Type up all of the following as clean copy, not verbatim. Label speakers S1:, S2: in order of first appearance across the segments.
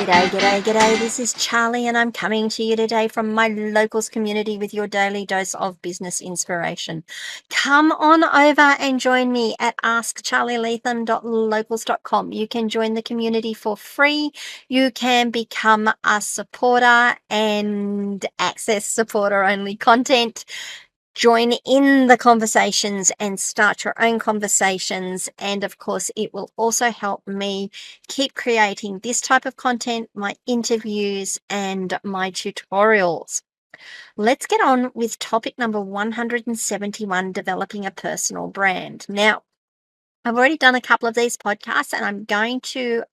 S1: G'day, g'day, g'day. This is Charlie, and I'm coming to you today from my locals community with your daily dose of business inspiration. Come on over and join me at askcharlieleetham.locals.com. You can join the community for free. You can become a supporter and access supporter only content. Join in the conversations and start your own conversations. And of course, it will also help me keep creating this type of content, my interviews and my tutorials. Let's get on with topic number 171, developing a personal brand. Now, I've already done a couple of these podcasts, and I'm going to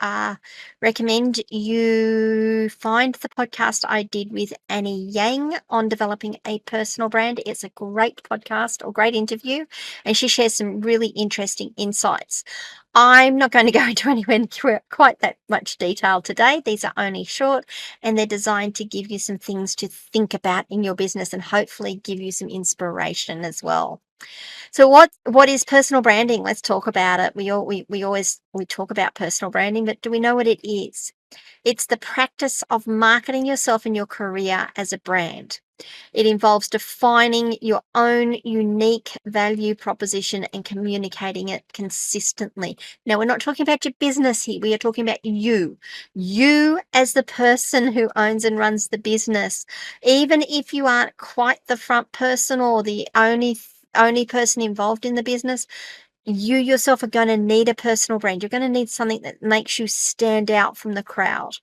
S1: recommend you find the podcast I did with Annie Yang on developing a personal brand. It's a great podcast or great interview, and she shares some really interesting insights. I'm not going to go into anywhere quite that much detail today. These are only short, and they're designed to give you some things to think about in your business and hopefully give you some inspiration as well. So what is personal branding? Let's talk about it. We always talk about personal branding, but do we know what it is? It's the practice of marketing yourself and your career as a brand. It involves defining your own unique value proposition and communicating it consistently. Now, we're not talking about your business here. We are talking about you. You as the person who owns and runs the business. Even if you aren't quite the front person or the only person involved in the business, you yourself are going to need a personal brand. You're going to need something that makes you stand out from the crowd.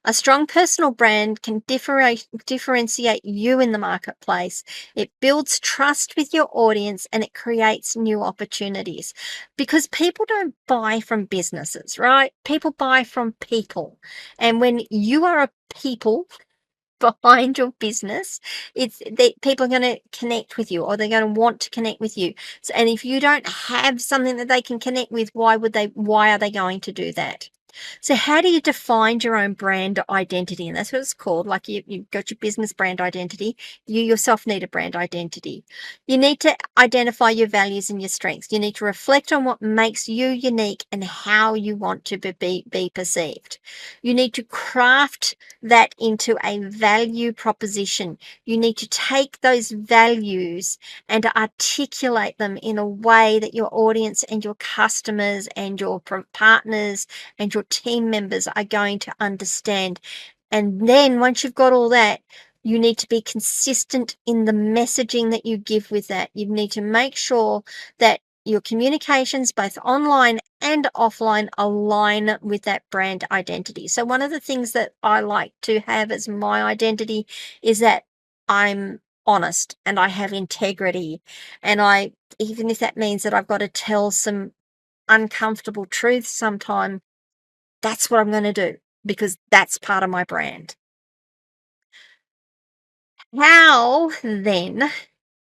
S1: A strong personal brand can differentiate you in the marketplace. It builds trust with your audience and it creates new opportunities, because people don't buy from businesses, right? People buy from people. And when you are a people behind your business, people are going to connect with you, or they're going to want to connect with you. So, and if you don't have something that they can connect with, why are they going to do that? So how do you define your own brand identity? And that's what it's called. Like you've got your business brand identity. You yourself need a brand identity. You need to identify your values and your strengths. You need to reflect on what makes you unique and how you want to be perceived. You need to craft that into a value proposition. You need to take those values and articulate them in a way that your audience and your customers and your partners and your team members are going to understand. And then once you've got all that, you need to be consistent in the messaging that you give with that. You need to make sure that your communications, both online and offline, align with that brand identity. So one of the things that I like to have as my identity is that I'm honest and I have integrity. And even if that means that I've got to tell some uncomfortable truths sometime, that's what I'm going to do, because that's part of my brand. How then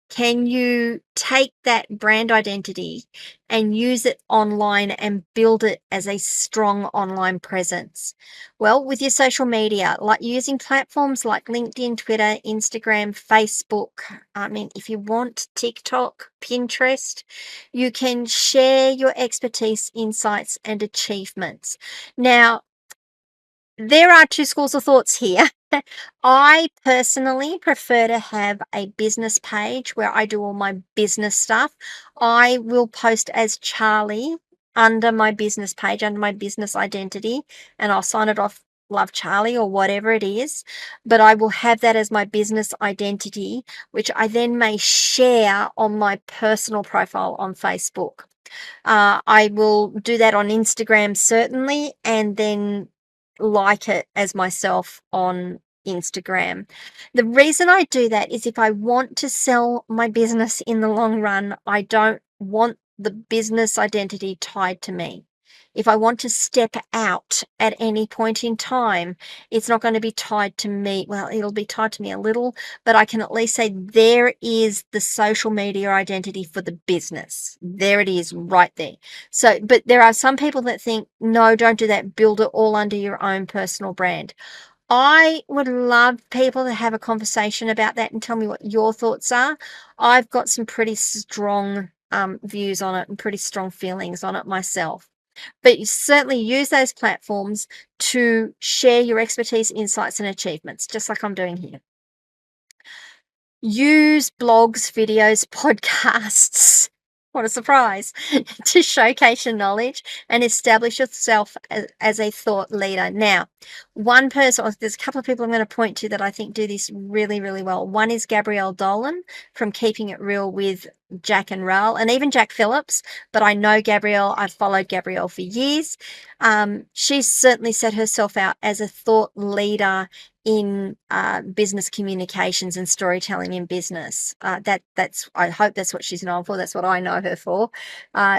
S1: can you take that brand identity and use it online and build it as a strong online presence? Well, with your social media, like using platforms like LinkedIn, Twitter, Instagram, Facebook. I mean, if you want TikTok, Pinterest, you can share your expertise, insights, and achievements. Now, there are two schools of thoughts here. I personally prefer to have a business page where I do all my business stuff. I will post as Charly under my business page, under my business identity, and I'll sign it off Love Charly or whatever it is. But I will have that as my business identity, which I then may share on my personal profile on Facebook. I will do that on Instagram, certainly, and then like it as myself on Instagram. The reason I do that is if I want to sell my business in the long run, I don't want the business identity tied to me. If I want to step out at any point in time, it's not going to be tied to me. Well, it'll be tied to me a little, but I can at least say there is the social media identity for the business. There it is right there. So, but there are some people that think, no, don't do that. Build it all under your own personal brand. I would love people to have a conversation about that and tell me what your thoughts are. I've got some pretty strong views on it and pretty strong feelings on it myself. But you certainly use those platforms to share your expertise, insights, and achievements, just like I'm doing here. Use blogs, videos, podcasts. What a surprise, to showcase your knowledge and establish yourself as a thought leader. Now, one person, there's a couple of people I'm going to point to that I think do this really, really well. One is Gabrielle Dolan from Keeping It Real with Jack and Rail, and even Jack Phillips. But I know Gabrielle, I've followed Gabrielle for years. She's certainly set herself out as a thought leader in business communications and storytelling in business. That's I hope that's what she's known for. That's what I know her for.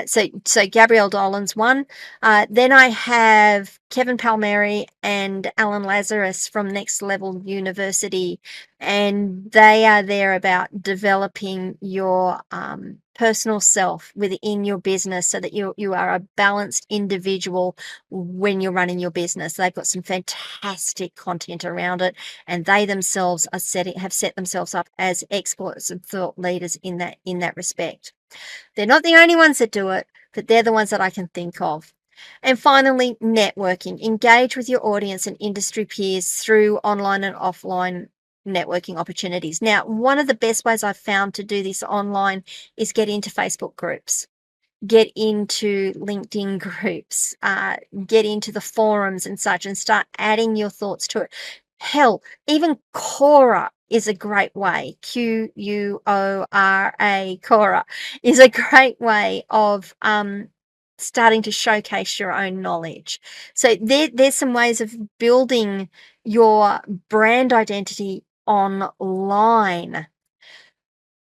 S1: So Gabrielle Dolan's one. Then I have Kevin Palmieri and Alan Lazarus from Next Level University, and they are there about developing your personal self within your business so that you are a balanced individual when you're running your business. They've got some fantastic content around it, and they themselves have set themselves up as experts and thought leaders in that respect. They're not the only ones that do it, but they're the ones that I can think of. And finally, networking. Engage with your audience and industry peers through online and offline networking opportunities. Now, one of the best ways I've found to do this online is get into Facebook groups, get into LinkedIn groups, get into the forums and such, and start adding your thoughts to it. Hell, even Quora is a great way. Quora, Quora is a great way of starting to showcase your own knowledge. So there's some ways of building your brand identity online.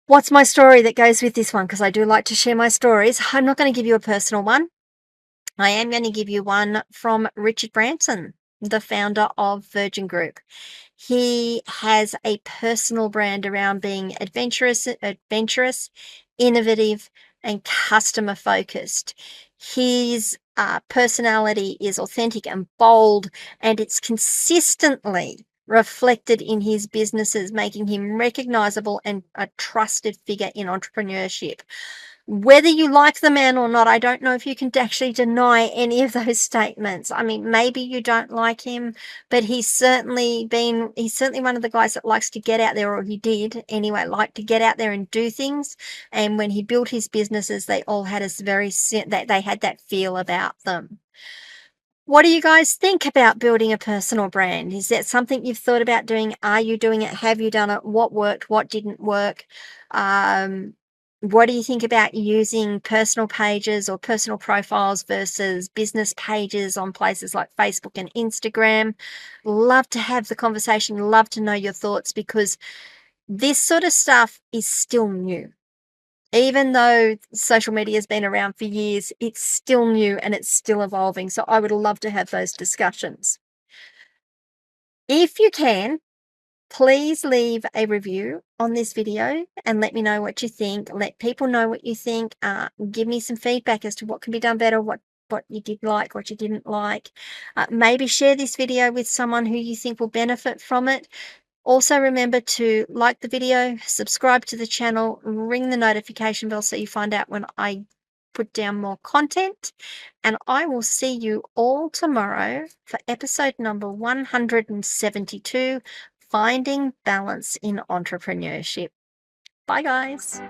S1: What's my story that goes with this one? Because I do like to share my stories. I'm not going to give you a personal one. I am going to give you one from Richard Branson, the founder of Virgin Group. He has a personal brand around being adventurous, innovative, and customer focused. His personality is authentic and bold, and it's consistently reflected in his businesses, making him recognizable and a trusted figure in entrepreneurship. Whether you like the man or not, I don't know if you can actually deny any of those statements. I mean, maybe you don't like him, but he's certainly one of the guys that likes to get out there, or he did anyway, like to get out there and do things. And when he built his businesses, they all had they had that feel about them. What do you guys think about building a personal brand? Is that something you've thought about doing? Are you doing it? Have you done it? What worked? What didn't work? What do you think about using personal pages or personal profiles versus business pages on places like Facebook and Instagram? Love to have the conversation. Love to know your thoughts, because this sort of stuff is still new. Even though social media has been around for years, it's still new and it's still evolving. So I would love to have those discussions. If you can, please leave a review on this video and let me know what you think. Let people know what you think. Give me some feedback as to what can be done better, what you did like, what you didn't like. Maybe share this video with someone who you think will benefit from it. Also, remember to like the video, subscribe to the channel, ring the notification bell so you find out when I put down more content. And I will see you all tomorrow for episode number 172, Finding Balance in Entrepreneurship. Bye, guys.